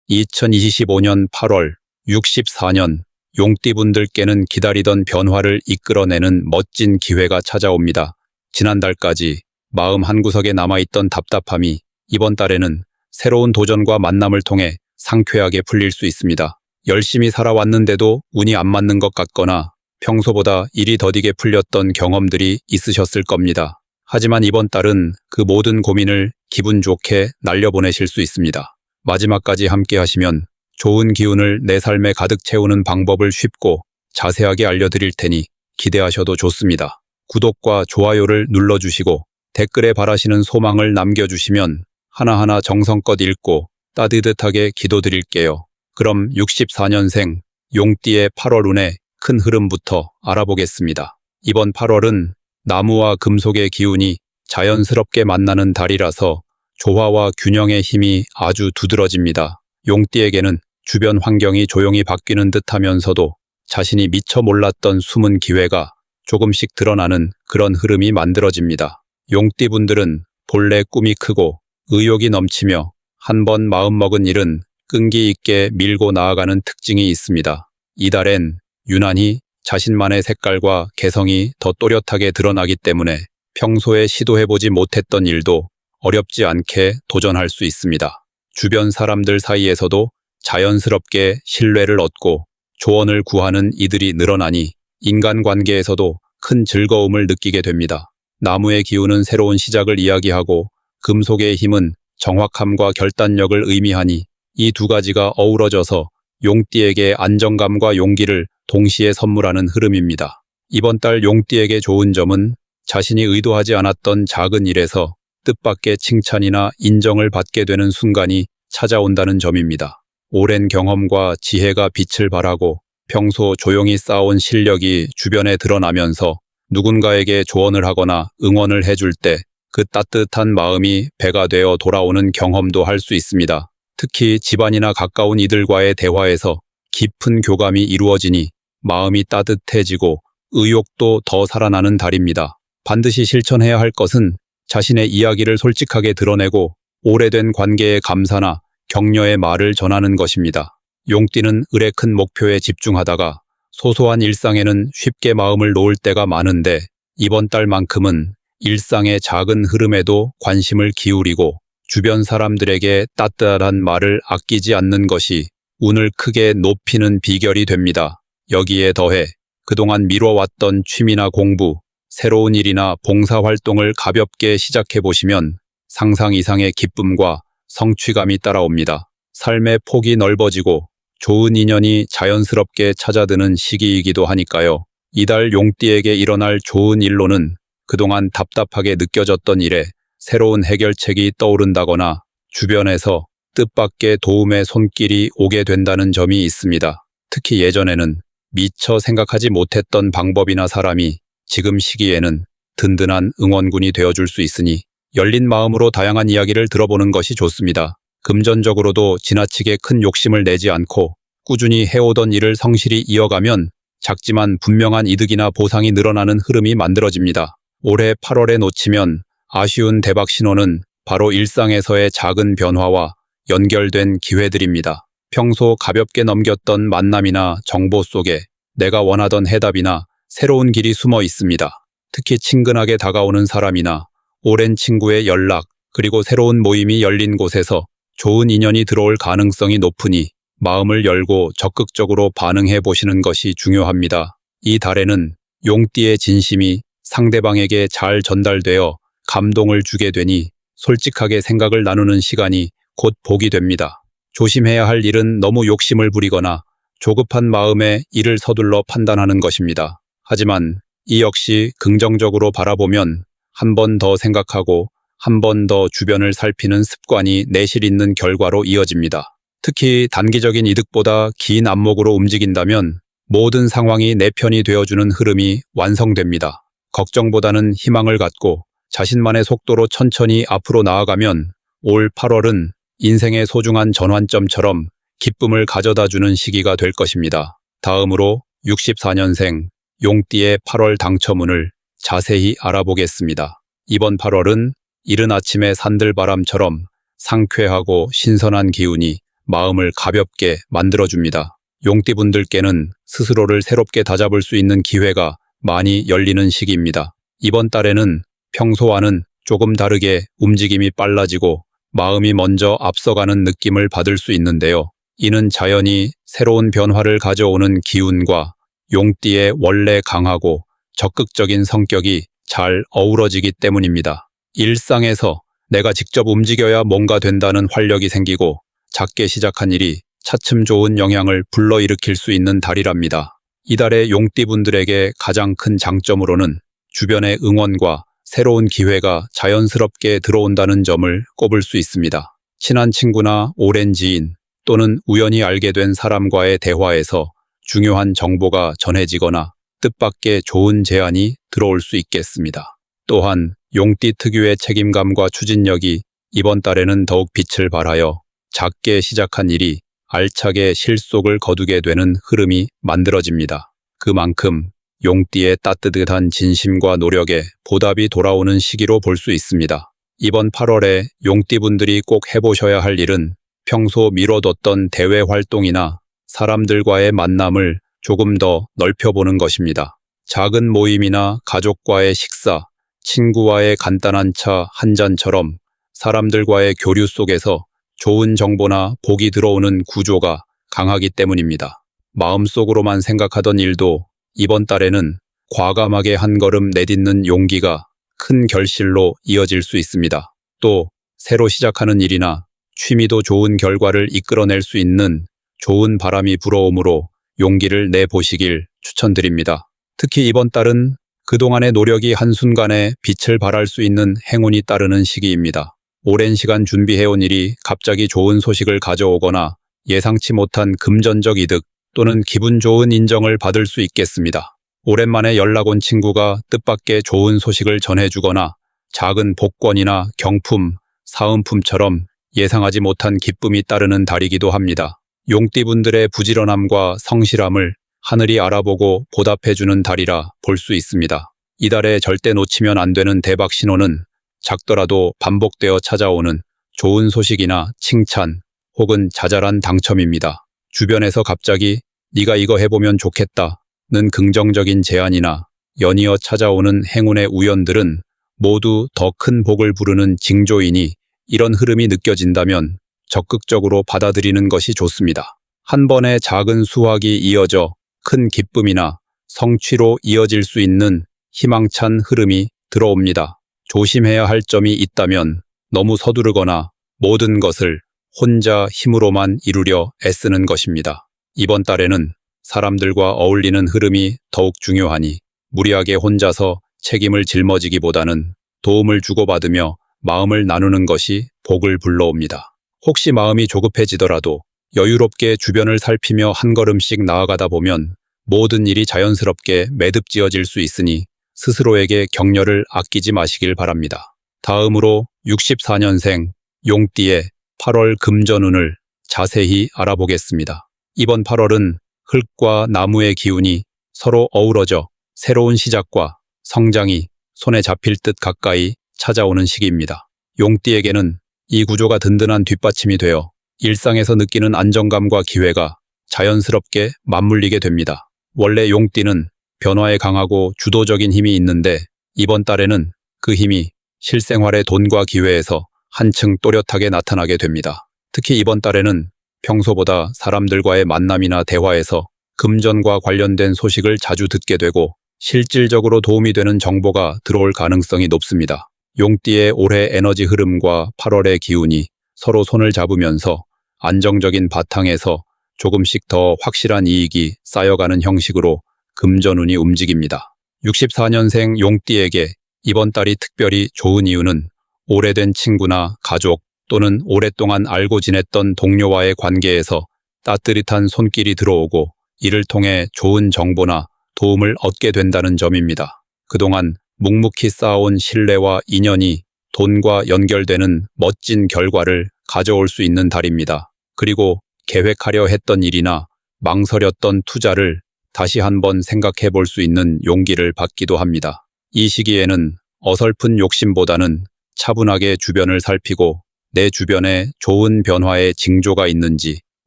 2025년 8월 64년 용띠분들께는 기다리던 변화를 이끌어내는 멋진 기회가 찾아옵니다. 지난달까지 마음 한구석에 남아있던 답답함이 이번 달에는 새로운 도전과 만남을 통해 상쾌하게 풀릴 수 있습니다. 열심히 살아왔는데도 운이 안 맞는 것 같거나 평소보다 일이 더디게 풀렸던 경험들이 있으셨을 겁니다. 하지만 이번 달은 그 모든 고민을 기분 좋게 날려보내실 수 있습니다. 마지막까지 함께 하시면 좋은 기운을 내 삶에 가득 채우는 방법을 쉽고 자세하게 알려드릴 테니 기대하셔도 좋습니다. 구독과 좋아요를 눌러주시고 댓글에 바라시는 소망을 남겨주시면 하나하나 정성껏 읽고 따뜻하게 기도드릴게요. 그럼 64년생 용띠의 8월 운의 큰 흐름부터 알아보겠습니다. 이번 8월은 나무와 금속의 기운이 자연스럽게 만나는 달이라서 조화와 균형의 힘이 아주 두드러집니다. 용띠에게는 주변 환경이 조용히 바뀌는 듯하면서도 자신이 미처 몰랐던 숨은 기회가 조금씩 드러나는 그런 흐름이 만들어집니다. 용띠분들은 본래 꿈이 크고 의욕이 넘치며 한번 마음먹은 일은 끈기 있게 밀고 나아가는 특징이 있습니다. 이달엔 유난히 자신만의 색깔과 개성이 더 또렷하게 드러나기 때문에 평소에 시도해보지 못했던 일도 어렵지 않게 도전할 수 있습니다. 주변 사람들 사이에서도 자연스럽게 신뢰를 얻고 조언을 구하는 이들이 늘어나니 인간관계에서도 큰 즐거움을 느끼게 됩니다. 나무의 기운은 새로운 시작을 이야기하고 금속의 힘은 정확함과 결단력을 의미하니 이 두 가지가 어우러져서 용띠에게 안정감과 용기를 동시에 선물하는 흐름입니다. 이번 달 용띠에게 좋은 점은 자신이 의도하지 않았던 작은 일에서 뜻밖의 칭찬이나 인정을 받게 되는 순간이 찾아온다는 점입니다. 오랜 경험과 지혜가 빛을 발하고 평소 조용히 쌓아온 실력이 주변에 드러나면서 누군가에게 조언을 하거나 응원을 해줄 때 그 따뜻한 마음이 배가 되어 돌아오는 경험도 할 수 있습니다. 특히 집안이나 가까운 이들과의 대화에서 깊은 교감이 이루어지니 마음이 따뜻해지고 의욕도 더 살아나는 달입니다. 반드시 실천해야 할 것은 자신의 이야기를 솔직하게 드러내고 오래된 관계의 감사나 격려의 말을 전하는 것입니다. 용띠는 을의 큰 목표에 집중하다가 소소한 일상에는 쉽게 마음을 놓을 때가 많은데 이번 달만큼은 일상의 작은 흐름에도 관심을 기울이고 주변 사람들에게 따뜻한 말을 아끼지 않는 것이 운을 크게 높이는 비결이 됩니다. 여기에 더해 그동안 미뤄왔던 취미나 공부, 새로운 일이나 봉사활동을 가볍게 시작해보시면 상상 이상의 기쁨과 성취감이 따라옵니다. 삶의 폭이 넓어지고 좋은 인연이 자연스럽게 찾아드는 시기이기도 하니까요. 이달 용띠에게 일어날 좋은 일로는 그동안 답답하게 느껴졌던 일에 새로운 해결책이 떠오른다거나 주변에서 뜻밖의 도움의 손길이 오게 된다는 점이 있습니다. 특히 예전에는 미처 생각하지 못했던 방법이나 사람이 지금 시기에는 든든한 응원군이 되어줄 수 있으니 열린 마음으로 다양한 이야기를 들어보는 것이 좋습니다. 금전적으로도 지나치게 큰 욕심을 내지 않고 꾸준히 해오던 일을 성실히 이어가면 작지만 분명한 이득이나 보상이 늘어나는 흐름이 만들어집니다. 올해 8월에 놓치면 아쉬운 대박 신호는 바로 일상에서의 작은 변화와 연결된 기회들입니다. 평소 가볍게 넘겼던 만남이나 정보 속에 내가 원하던 해답이나 새로운 길이 숨어 있습니다. 특히 친근하게 다가오는 사람이나 오랜 친구의 연락, 그리고 새로운 모임이 열린 곳에서 좋은 인연이 들어올 가능성이 높으니 마음을 열고 적극적으로 반응해 보시는 것이 중요합니다. 이 달에는 용띠의 진심이 상대방에게 잘 전달되어 감동을 주게 되니 솔직하게 생각을 나누는 시간이 곧 복이 됩니다. 조심해야 할 일은 너무 욕심을 부리거나 조급한 마음에 일을 서둘러 판단하는 것입니다. 하지만 이 역시 긍정적으로 바라보면 한 번 더 생각하고 한 번 더 주변을 살피는 습관이 내실 있는 결과로 이어집니다. 특히 단기적인 이득보다 긴 안목으로 움직인다면 모든 상황이 내 편이 되어주는 흐름이 완성됩니다. 걱정보다는 희망을 갖고 자신만의 속도로 천천히 앞으로 나아가면 올 8월은 인생의 소중한 전환점처럼 기쁨을 가져다주는 시기가 될 것입니다. 다음으로 64년생 용띠의 8월 당첨운을 자세히 알아보겠습니다. 이번 8월은 이른 아침의 산들바람처럼 상쾌하고 신선한 기운이 마음을 가볍게 만들어줍니다. 용띠분들께는 스스로를 새롭게 다잡을 수 있는 기회가 많이 열리는 시기입니다. 이번 달에는 평소와는 조금 다르게 움직임이 빨라지고 마음이 먼저 앞서가는 느낌을 받을 수 있는데요. 이는 자연이 새로운 변화를 가져오는 기운과 용띠의 원래 강하고 적극적인 성격이 잘 어우러지기 때문입니다. 일상에서 내가 직접 움직여야 뭔가 된다는 활력이 생기고 작게 시작한 일이 차츰 좋은 영향을 불러일으킬 수 있는 달이랍니다. 이달의 용띠분들에게 가장 큰 장점으로는 주변의 응원과 새로운 기회가 자연스럽게 들어온다는 점을 꼽을 수 있습니다. 친한 친구나 오랜 지인 또는 우연히 알게 된 사람과의 대화에서 중요한 정보가 전해지거나 뜻밖의 좋은 제안이 들어올 수 있겠습니다. 또한 용띠 특유의 책임감과 추진력이 이번 달에는 더욱 빛을 발하여 작게 시작한 일이 알차게 실속을 거두게 되는 흐름이 만들어집니다. 그만큼 용띠의 따뜻한 진심과 노력에 보답이 돌아오는 시기로 볼 수 있습니다. 이번 8월에 용띠분들이 꼭 해보셔야 할 일은 평소 미뤄뒀던 대외 활동이나 사람들과의 만남을 조금 더 넓혀보는 것입니다. 작은 모임이나 가족과의 식사, 친구와의 간단한 차 한 잔처럼 사람들과의 교류 속에서 좋은 정보나 복이 들어오는 구조가 강하기 때문입니다. 마음속으로만 생각하던 일도 이번 달에는 과감하게 한 걸음 내딛는 용기가 큰 결실로 이어질 수 있습니다. 또 새로 시작하는 일이나 취미도 좋은 결과를 이끌어낼 수 있는 좋은 바람이 불어오므로 용기를 내보시길 추천드립니다. 특히 이번 달은 그동안의 노력이 한순간에 빛을 발할 수 있는 행운이 따르는 시기입니다. 오랜 시간 준비해온 일이 갑자기 좋은 소식을 가져오거나 예상치 못한 금전적 이득 또는 기분 좋은 인정을 받을 수 있겠습니다. 오랜만에 연락 온 친구가 뜻밖의 좋은 소식을 전해주거나 작은 복권이나 경품, 사은품처럼 예상하지 못한 기쁨이 따르는 달이기도 합니다. 용띠분들의 부지런함과 성실함을 하늘이 알아보고 보답해주는 달이라 볼 수 있습니다. 이달에 절대 놓치면 안 되는 대박 신호는 작더라도 반복되어 찾아오는 좋은 소식이나 칭찬 혹은 자잘한 당첨입니다. 주변에서 갑자기 네가 이거 해보면 좋겠다는 긍정적인 제안이나 연이어 찾아오는 행운의 우연들은 모두 더 큰 복을 부르는 징조이니 이런 흐름이 느껴진다면 적극적으로 받아들이는 것이 좋습니다. 한 번의 작은 수확이 이어져 큰 기쁨이나 성취로 이어질 수 있는 희망찬 흐름이 들어옵니다. 조심해야 할 점이 있다면 너무 서두르거나 모든 것을 혼자 힘으로만 이루려 애쓰는 것입니다. 이번 달에는 사람들과 어울리는 흐름이 더욱 중요하니 무리하게 혼자서 책임을 짊어지기보다는 도움을 주고받으며 마음을 나누는 것이 복을 불러옵니다. 혹시 마음이 조급해지더라도 여유롭게 주변을 살피며 한 걸음씩 나아가다 보면 모든 일이 자연스럽게 매듭지어질 수 있으니 스스로에게 격려를 아끼지 마시길 바랍니다. 다음으로 64년생 용띠의 8월 금전운을 자세히 알아보겠습니다. 이번 8월은 흙과 나무의 기운이 서로 어우러져 새로운 시작과 성장이 손에 잡힐 듯 가까이 찾아오는 시기입니다. 용띠에게는 이 구조가 든든한 뒷받침이 되어 일상에서 느끼는 안정감과 기회가 자연스럽게 맞물리게 됩니다. 원래 용띠는 변화에 강하고 주도적인 힘이 있는데 이번 달에는 그 힘이 실생활의 돈과 기회에서 한층 또렷하게 나타나게 됩니다. 특히 이번 달에는 평소보다 사람들과의 만남이나 대화에서 금전과 관련된 소식을 자주 듣게 되고 실질적으로 도움이 되는 정보가 들어올 가능성이 높습니다. 용띠의 올해 에너지 흐름과 8월의 기운이 서로 손을 잡으면서 안정적인 바탕에서 조금씩 더 확실한 이익이 쌓여가는 형식으로 금전운이 움직입니다. 64년생 용띠에게 이번 달이 특별히 좋은 이유는 오래된 친구나 가족 또는 오랫동안 알고 지냈던 동료와의 관계에서 따뜻한 손길이 들어오고 이를 통해 좋은 정보나 도움을 얻게 된다는 점입니다. 그동안 묵묵히 쌓아온 신뢰와 인연이 돈과 연결되는 멋진 결과를 가져올 수 있는 달입니다. 그리고 계획하려 했던 일이나 망설였던 투자를 다시 한번 생각해 볼 수 있는 용기를 받기도 합니다. 이 시기에는 어설픈 욕심보다는 차분하게 주변을 살피고 내 주변에 좋은 변화의 징조가 있는지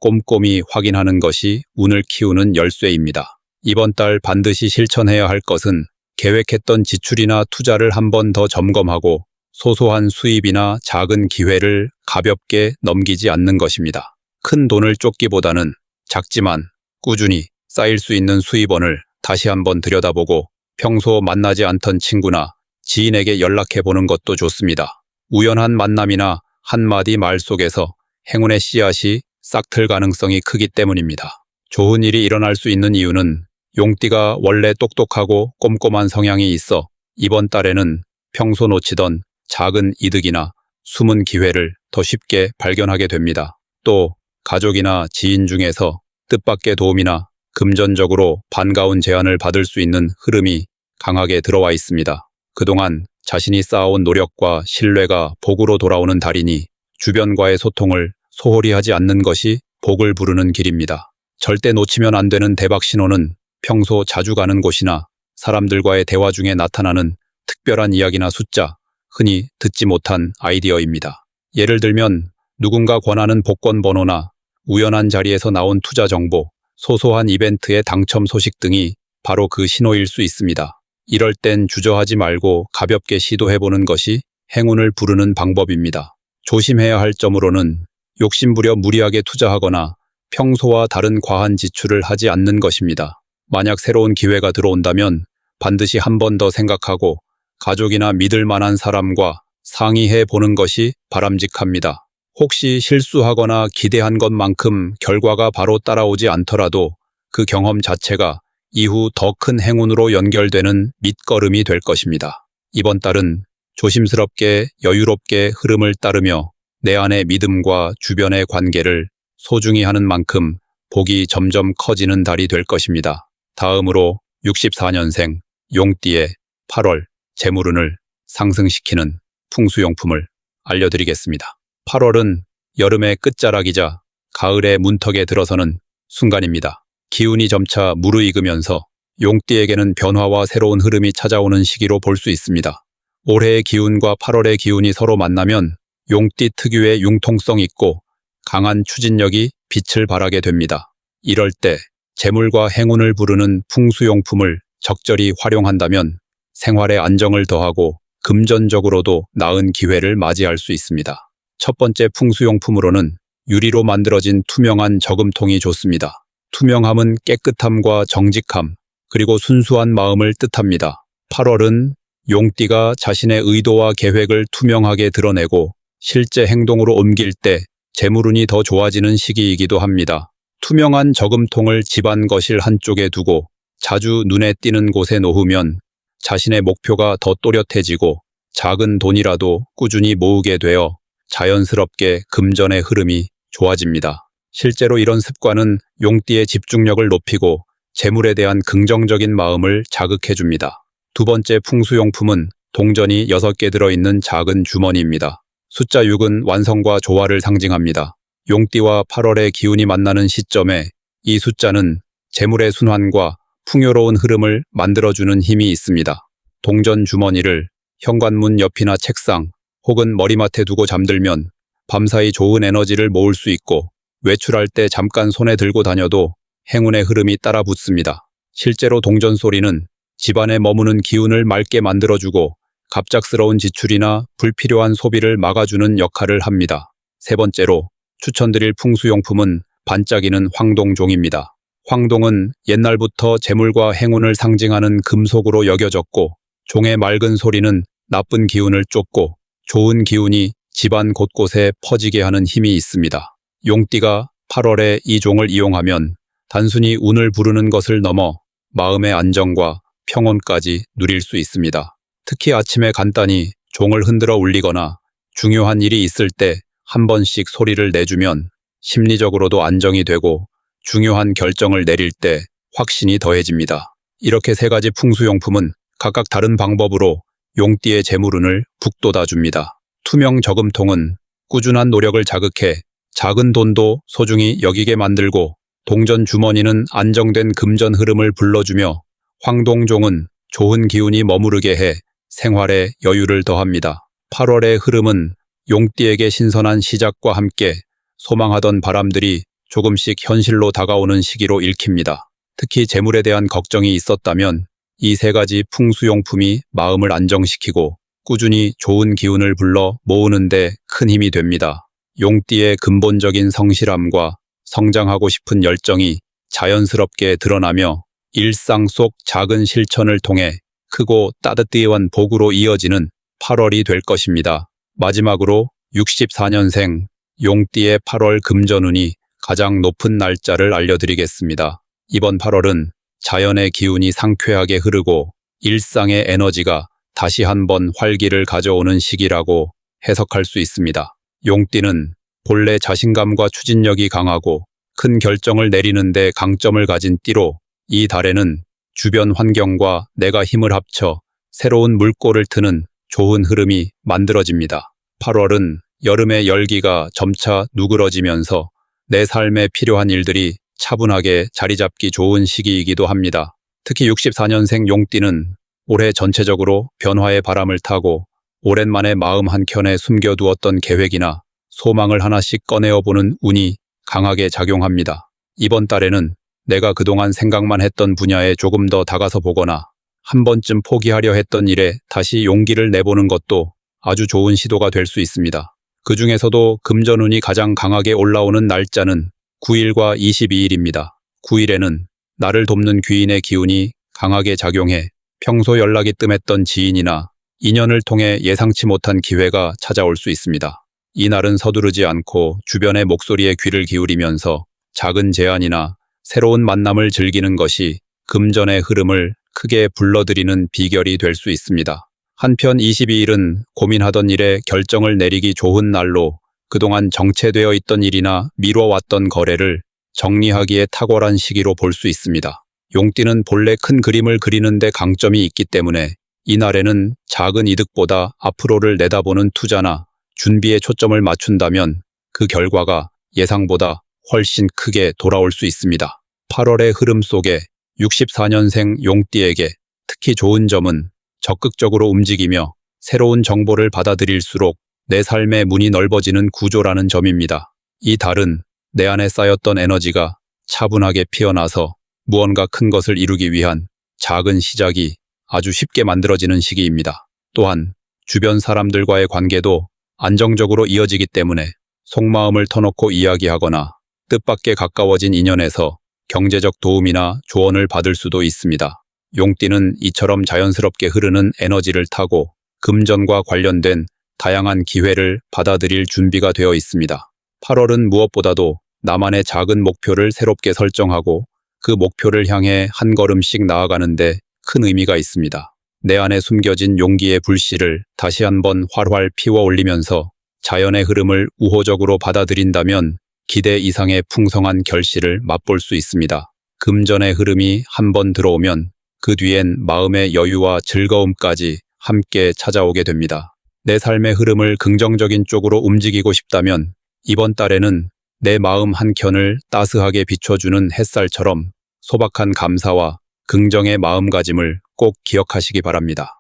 꼼꼼히 확인하는 것이 운을 키우는 열쇠입니다. 이번 달 반드시 실천해야 할 것은 계획했던 지출이나 투자를 한 번 더 점검하고 소소한 수입이나 작은 기회를 가볍게 넘기지 않는 것입니다. 큰 돈을 쫓기보다는 작지만 꾸준히 쌓일 수 있는 수입원을 다시 한번 들여다보고 평소 만나지 않던 친구나 지인에게 연락해보는 것도 좋습니다. 우연한 만남이나 한마디 말 속에서 행운의 씨앗이 싹틀 가능성이 크기 때문입니다. 좋은 일이 일어날 수 있는 이유는 용띠가 원래 똑똑하고 꼼꼼한 성향이 있어 이번 달에는 평소 놓치던 작은 이득이나 숨은 기회를 더 쉽게 발견하게 됩니다. 또 가족이나 지인 중에서 뜻밖의 도움이나 금전적으로 반가운 제안을 받을 수 있는 흐름이 강하게 들어와 있습니다. 그동안 자신이 쌓아온 노력과 신뢰가 복으로 돌아오는 달이니 주변과의 소통을 소홀히 하지 않는 것이 복을 부르는 길입니다. 절대 놓치면 안 되는 대박 신호는 평소 자주 가는 곳이나 사람들과의 대화 중에 나타나는 특별한 이야기나 숫자, 흔히 듣지 못한 아이디어입니다. 예를 들면 누군가 권하는 복권 번호나 우연한 자리에서 나온 투자 정보, 소소한 이벤트의 당첨 소식 등이 바로 그 신호일 수 있습니다. 이럴 땐 주저하지 말고 가볍게 시도해보는 것이 행운을 부르는 방법입니다. 조심해야 할 점으로는 욕심부려 무리하게 투자하거나 평소와 다른 과한 지출을 하지 않는 것입니다. 만약 새로운 기회가 들어온다면 반드시 한 번 더 생각하고 가족이나 믿을 만한 사람과 상의해 보는 것이 바람직합니다. 혹시 실수하거나 기대한 것만큼 결과가 바로 따라오지 않더라도 그 경험 자체가 이후 더 큰 행운으로 연결되는 밑거름이 될 것입니다. 이번 달은 조심스럽게 여유롭게 흐름을 따르며 내 안의 믿음과 주변의 관계를 소중히 하는 만큼 복이 점점 커지는 달이 될 것입니다. 다음으로 64년생 용띠의 8월 재물운을 상승시키는 풍수용품을 알려드리겠습니다. 8월은 여름의 끝자락이자 가을의 문턱에 들어서는 순간입니다. 기운이 점차 무르익으면서 용띠에게는 변화와 새로운 흐름이 찾아오는 시기로 볼 수 있습니다. 올해의 기운과 8월의 기운이 서로 만나면 용띠 특유의 융통성 있고 강한 추진력이 빛을 발하게 됩니다. 이럴 때 재물과 행운을 부르는 풍수용품을 적절히 활용한다면 생활에 안정을 더하고 금전적으로도 나은 기회를 맞이할 수 있습니다. 첫 번째 풍수용품으로는 유리로 만들어진 투명한 저금통이 좋습니다. 투명함은 깨끗함과 정직함, 그리고 순수한 마음을 뜻합니다. 8월은 용띠가 자신의 의도와 계획을 투명하게 드러내고 실제 행동으로 옮길 때 재물운이 더 좋아지는 시기이기도 합니다. 투명한 저금통을 집안 거실 한쪽에 두고 자주 눈에 띄는 곳에 놓으면 자신의 목표가 더 또렷해지고 작은 돈이라도 꾸준히 모으게 되어 자연스럽게 금전의 흐름이 좋아집니다. 실제로 이런 습관은 용띠의 집중력을 높이고 재물에 대한 긍정적인 마음을 자극해줍니다. 두 번째 풍수용품은 동전이 6개 들어있는 작은 주머니입니다. 숫자 6은 완성과 조화를 상징합니다. 용띠와 8월의 기운이 만나는 시점에 이 숫자는 재물의 순환과 풍요로운 흐름을 만들어주는 힘이 있습니다. 동전 주머니를 현관문 옆이나 책상 혹은 머리맡에 두고 잠들면 밤사이 좋은 에너지를 모을 수 있고 외출할 때 잠깐 손에 들고 다녀도 행운의 흐름이 따라 붙습니다. 실제로 동전 소리는 집안에 머무는 기운을 맑게 만들어주고 갑작스러운 지출이나 불필요한 소비를 막아주는 역할을 합니다. 세 번째로 추천드릴 풍수용품은 반짝이는 황동종입니다. 황동은 옛날부터 재물과 행운을 상징하는 금속으로 여겨졌고 종의 맑은 소리는 나쁜 기운을 쫓고 좋은 기운이 집안 곳곳에 퍼지게 하는 힘이 있습니다. 용띠가 8월에 이 종을 이용하면 단순히 운을 부르는 것을 넘어 마음의 안정과 평온까지 누릴 수 있습니다. 특히 아침에 간단히 종을 흔들어 울리거나 중요한 일이 있을 때 한 번씩 소리를 내주면 심리적으로도 안정이 되고 중요한 결정을 내릴 때 확신이 더해집니다. 이렇게 세 가지 풍수용품은 각각 다른 방법으로 용띠의 재물운을 북돋아줍니다. 투명 저금통은 꾸준한 노력을 자극해 작은 돈도 소중히 여기게 만들고 동전 주머니는 안정된 금전 흐름을 불러주며 황동종은 좋은 기운이 머무르게 해 생활에 여유를 더합니다. 8월의 흐름은 용띠에게 신선한 시작과 함께 소망하던 바람들이 조금씩 현실로 다가오는 시기로 읽힙니다. 특히 재물에 대한 걱정이 있었다면 이 세 가지 풍수용품이 마음을 안정시키고 꾸준히 좋은 기운을 불러 모으는 데 큰 힘이 됩니다. 용띠의 근본적인 성실함과 성장하고 싶은 열정이 자연스럽게 드러나며 일상 속 작은 실천을 통해 크고 따뜻한 복으로 이어지는 8월이 될 것입니다. 마지막으로 64년생 용띠의 8월 금전운이 가장 높은 날짜를 알려드리겠습니다. 이번 8월은 자연의 기운이 상쾌하게 흐르고 일상의 에너지가 다시 한번 활기를 가져오는 시기라고 해석할 수 있습니다. 용띠는 본래 자신감과 추진력이 강하고 큰 결정을 내리는데 강점을 가진 띠로 이 달에는 주변 환경과 내가 힘을 합쳐 새로운 물꼬를 트는 좋은 흐름이 만들어집니다. 8월은 여름의 열기가 점차 누그러지면서 내 삶에 필요한 일들이 차분하게 자리 잡기 좋은 시기이기도 합니다. 특히 64년생 용띠는 올해 전체적으로 변화의 바람을 타고 오랜만에 마음 한켠에 숨겨두었던 계획이나 소망을 하나씩 꺼내어 보는 운이 강하게 작용합니다. 이번 달에는 내가 그동안 생각만 했던 분야에 조금 더 다가서 보거나 한 번쯤 포기하려 했던 일에 다시 용기를 내보는 것도 아주 좋은 시도가 될 수 있습니다. 그 중에서도 금전운이 가장 강하게 올라오는 날짜는 9일과 22일입니다. 9일에는 나를 돕는 귀인의 기운이 강하게 작용해 평소 연락이 뜸했던 지인이나 인연을 통해 예상치 못한 기회가 찾아올 수 있습니다. 이 날은 서두르지 않고 주변의 목소리에 귀를 기울이면서 작은 제안이나 새로운 만남을 즐기는 것이 금전의 흐름을 크게 불러들이는 비결이 될 수 있습니다. 한편 22일은 고민하던 일에 결정을 내리기 좋은 날로 그동안 정체되어 있던 일이나 미뤄왔던 거래를 정리하기에 탁월한 시기로 볼 수 있습니다. 용띠는 본래 큰 그림을 그리는데 강점이 있기 때문에 이 날에는 작은 이득보다 앞으로를 내다보는 투자나 준비에 초점을 맞춘다면 그 결과가 예상보다 훨씬 크게 돌아올 수 있습니다. 8월의 흐름 속에 64년생 용띠에게 특히 좋은 점은 적극적으로 움직이며 새로운 정보를 받아들일수록 내 삶의 문이 넓어지는 구조라는 점입니다. 이 달은 내 안에 쌓였던 에너지가 차분하게 피어나서 무언가 큰 것을 이루기 위한 작은 시작이 아주 쉽게 만들어지는 시기입니다. 또한 주변 사람들과의 관계도 안정적으로 이어지기 때문에 속마음을 터놓고 이야기하거나 뜻밖의 가까워진 인연에서 경제적 도움이나 조언을 받을 수도 있습니다. 용띠는 이처럼 자연스럽게 흐르는 에너지를 타고 금전과 관련된 다양한 기회를 받아들일 준비가 되어 있습니다. 8월은 무엇보다도 나만의 작은 목표를 새롭게 설정하고 그 목표를 향해 한 걸음씩 나아가는데 큰 의미가 있습니다. 내 안에 숨겨진 용기의 불씨를 다시 한번 활활 피워 올리면서 자연의 흐름을 우호적으로 받아들인다면 기대 이상의 풍성한 결실을 맛볼 수 있습니다. 금전의 흐름이 한번 들어오면 그 뒤엔 마음의 여유와 즐거움까지 함께 찾아오게 됩니다. 내 삶의 흐름을 긍정적인 쪽으로 움직이고 싶다면 이번 달에는 내 마음 한켠을 따스하게 비춰주는 햇살처럼 소박한 감사와 긍정의 마음가짐을 꼭 기억하시기 바랍니다.